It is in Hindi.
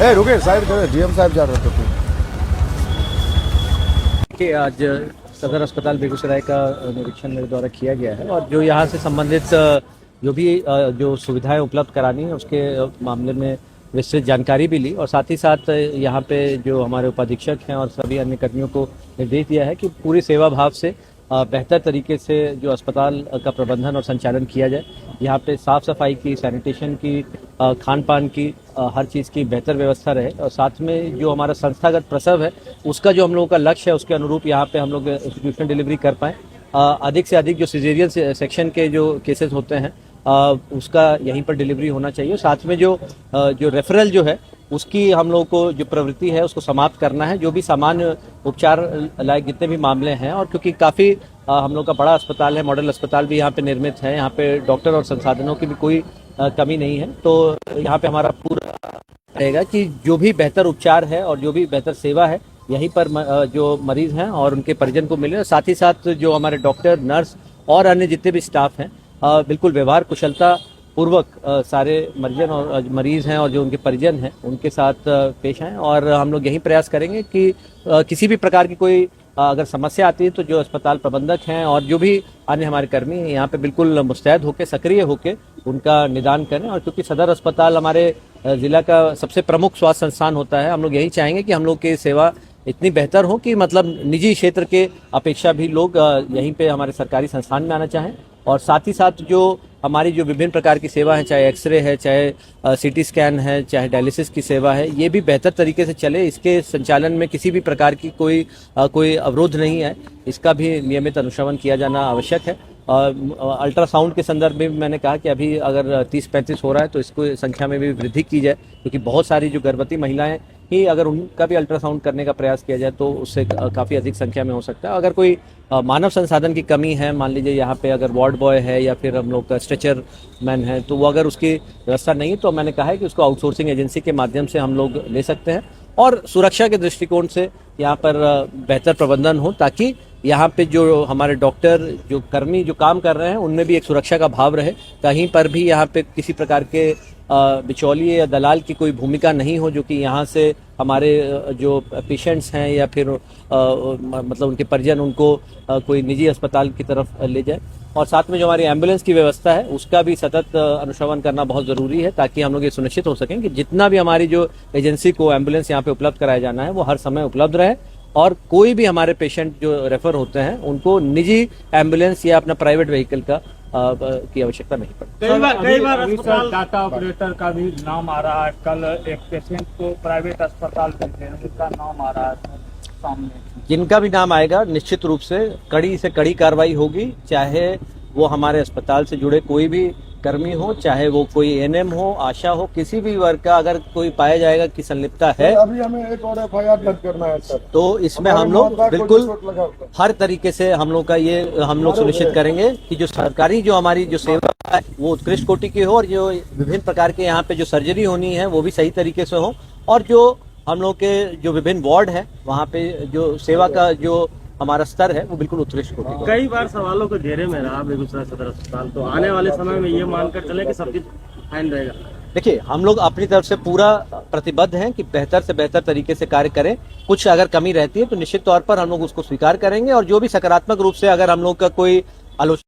रुके साइड करें, डीएम साहब जा रहे थे। कि आज सदर अस्पताल बेगूसराय का निरीक्षण मेरे द्वारा किया गया है और जो यहाँ से संबंधित जो भी जो सुविधाएं उपलब्ध करानी है उसके मामले में विस्तृत जानकारी भी ली और साथ ही साथ यहाँ पे जो हमारे उपाधीक्षक हैं और सभी अन्य कर्मियों को निर्देश दिया है कि पूरी सेवा भाव से बेहतर तरीके से जो अस्पताल का प्रबंधन और संचालन किया जाए। यहाँ पे साफ सफाई की, सैनिटेशन की, खान पान की, हर चीज़ की बेहतर व्यवस्था रहे और साथ में जो हमारा संस्थागत प्रसव है उसका जो हम लोगों का लक्ष्य है उसके अनुरूप यहाँ पे हम लोग इंस्टीट्यूशनल डिलीवरी कर पाएँ। अधिक से अधिक जो सिजेरियन सेक्शन के जो केसेस होते हैं उसका यहीं पर डिलीवरी होना चाहिए। साथ में जो रेफरल जो है उसकी हम लोगों को जो प्रवृत्ति है उसको समाप्त करना है। जो भी सामान्य उपचार लायक जितने भी मामले हैं और क्योंकि काफ़ी हम लोग का बड़ा अस्पताल है, मॉडल अस्पताल भी यहाँ पे निर्मित है, यहाँ पे डॉक्टर और संसाधनों की भी कोई कमी नहीं है, तो यहाँ पे हमारा पूरा रहेगा कि जो भी बेहतर उपचार है और जो भी बेहतर सेवा है यहीं पर जो मरीज हैं और उनके परिजन को मिले। साथ ही साथ जो हमारे डॉक्टर, नर्स और अन्य जितने भी स्टाफ हैं बिल्कुल व्यवहार कुशलता पूर्वक सारे मरीज हैं और जो उनके परिजन हैं उनके साथ पेश आएँ और हम लोग यही प्रयास करेंगे कि किसी भी प्रकार की कोई अगर समस्या आती है तो जो अस्पताल प्रबंधक हैं और जो भी अन्य हमारे कर्मी हैं यहाँ पे बिल्कुल मुस्तैद होकर, सक्रिय होकर उनका निदान करें। और क्योंकि सदर अस्पताल हमारे जिला का सबसे प्रमुख स्वास्थ्य संस्थान होता है, हम लोग यही चाहेंगे कि हम लोग की सेवा इतनी बेहतर हो कि मतलब निजी क्षेत्र के अपेक्षा भी लोग यहीं पे हमारे सरकारी संस्थान में आना चाहें। और साथ ही साथ जो हमारी जो विभिन्न प्रकार की सेवा है, चाहे एक्सरे है, चाहे सीटी स्कैन है, चाहे डायलिसिस की सेवा है, ये भी बेहतर तरीके से चले। इसके संचालन में किसी भी प्रकार की कोई अवरोध नहीं है, इसका भी नियमित अनुश्रवण किया जाना आवश्यक है। अल्ट्रासाउंड के संदर्भ में मैंने कहा कि अभी अगर 30-35 हो रहा है तो इसको संख्या में भी वृद्धि की जाए, क्योंकि बहुत सारी जो गर्भवती महिलाएं ही अगर उनका भी अल्ट्रासाउंड करने का प्रयास किया जाए तो उससे काफ़ी अधिक संख्या में हो सकता है। अगर कोई मानव संसाधन की कमी है, मान लीजिए यहाँ पे अगर वार्ड बॉय है या फिर हम लोग का स्ट्रेचर मैन है, तो वो अगर उसकी व्यवस्था नहीं है तो मैंने कहा है कि उसको आउटसोर्सिंग एजेंसी के माध्यम से हम लोग ले सकते हैं। और सुरक्षा के दृष्टिकोण से यहाँ पर बेहतर प्रबंधन हो ताकि यहाँ पे जो हमारे डॉक्टर, जो कर्मी जो काम कर रहे हैं उनमें भी एक सुरक्षा का भाव रहे। कहीं पर भी यहाँ पे किसी प्रकार के बिचौलिए या दलाल की कोई भूमिका नहीं हो जो कि यहाँ से हमारे जो पेशेंट्स हैं या फिर मतलब उनके परिजन उनको कोई निजी अस्पताल की तरफ ले जाए। और साथ में जो हमारी एम्बुलेंस की व्यवस्था है उसका भी सतत अनुश्रवण करना बहुत ज़रूरी है ताकि हम लोग ये सुनिश्चित हो सकें कि जितना भी हमारी जो एजेंसी को एम्बुलेंस यहाँ पे उपलब्ध कराया जाना है वो हर समय उपलब्ध रहे और कोई भी हमारे पेशेंट जो रेफर होते हैं उनको निजी एम्बुलेंस या अपना प्राइवेट व्हीकल की आवश्यकता नहीं पड़ती। कई बार अस्पताल डाटा ऑपरेटर का भी नाम आ रहा है। कल एक पेशेंट को प्राइवेट अस्पताल भेजे हैं, उसका नाम आ रहा है सामने। जिनका भी नाम आएगा निश्चित रूप से कड़ी से कड़ी कार्रवाई होगी, चाहे वो हमारे अस्पताल से जुड़े कोई भी कर्मी हो, चाहे वो कोई एनएम हो, आशा हो, किसी भी वर्ग का अगर कोई पाया जाएगा कि संलिप्तता है। अभी हमें एक और एफआईआर दर्ज करना है सर, तो इसमें हम लोग बिल्कुल हर तरीके से हम लोग का ये हम लोग सुनिश्चित करेंगे कि जो सरकारी जो हमारी जो सेवा है वो उत्कृष्ट कोटि की हो और जो विभिन्न प्रकार के यहाँ पे जो सर्जरी होनी है वो भी सही तरीके से हो और जो हम लोग के जो विभिन्न वार्ड है वहाँ पे जो सेवा का जो हमारा स्तर है वो बिल्कुल उत्कृष्ट कोटि। कई बार सवालों के घेरे में रहा बेगूसराय सदर अस्पताल, तो आने वाले समय में ये मानकर चले कि सब कुछ फाइन रहेगा। देखिए, हम लोग अपनी तरफ से पूरा प्रतिबद्ध हैं कि बेहतर से बेहतर तरीके से कार्य करें। कुछ अगर कमी रहती है तो निश्चित तौर पर हम लोग उसको स्वीकार करेंगे और जो भी सकारात्मक रूप से अगर हम लोग का कोई आलोचना